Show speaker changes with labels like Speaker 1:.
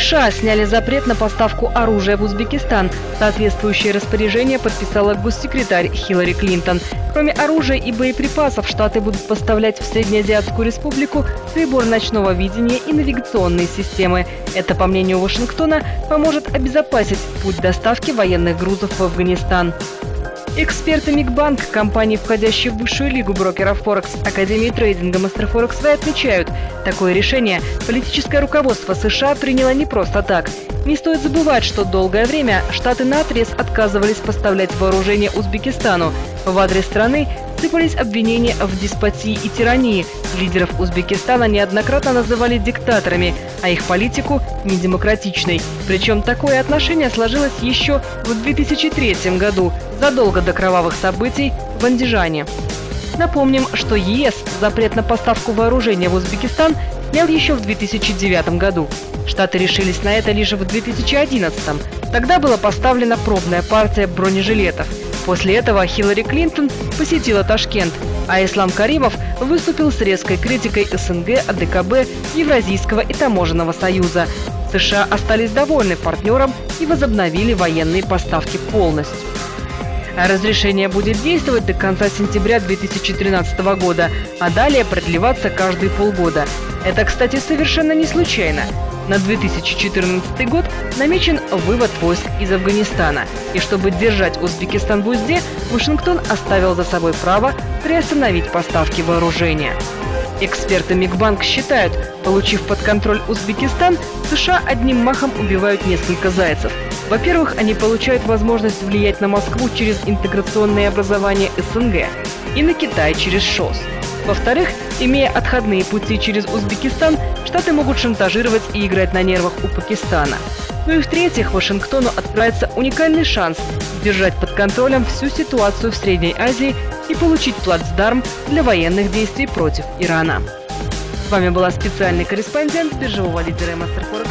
Speaker 1: США сняли запрет на поставку оружия в Узбекистан. Соответствующее распоряжение подписала госсекретарь Хиллари Клинтон. Кроме оружия и боеприпасов, Штаты будут поставлять в Среднеазиатскую республику прибор ночного видения и навигационные системы. Это, по мнению Вашингтона, поможет обезопасить путь доставки военных грузов в Афганистан. Эксперты Мигбанк, компании, входящей в высшую лигу брокеров Форекс, Академии трейдинга Master Forex V, отмечают, такое решение политическое руководство США приняло не просто так. Не стоит забывать, что долгое время Штаты наотрез отказывались поставлять вооружение Узбекистану. В адрес страны сыпались обвинения в деспотии и тирании. Лидеров Узбекистана неоднократно называли диктаторами, а их политику – недемократичной. Причем такое отношение сложилось еще в 2003 году, задолго до кровавых событий в Андижане. Напомним, что ЕС запрет на поставку вооружения в Узбекистан снял еще в 2009 году. Штаты решились на это лишь в 2011. Тогда была поставлена пробная партия бронежилетов. После этого Хиллари Клинтон посетила Ташкент, а Ислам Каримов выступил с резкой критикой СНГ, АДКБ, Евразийского и Таможенного союза. США остались довольны партнером и возобновили военные поставки полностью. Разрешение будет действовать до конца сентября 2013 года, а далее продлеваться каждые полгода. Это, кстати, совершенно не случайно. На 2014 год намечен вывод войск из Афганистана. И чтобы держать Узбекистан в узде, Вашингтон оставил за собой право приостановить поставки вооружения. Эксперты Мигбанк считают, получив под контроль Узбекистан, США одним махом убивают несколько зайцев. Во-первых, они получают возможность влиять на Москву через интеграционные образования СНГ и на Китай через ШОС. Во-вторых, имея отходные пути через Узбекистан, Штаты могут шантажировать и играть на нервах у Пакистана. Ну и в-третьих, Вашингтону открывается уникальный шанс держать под контролем всю ситуацию в Средней Азии и получить плацдарм для военных действий против Ирана. С вами была специальный корреспондент биржевого лидера Master Forex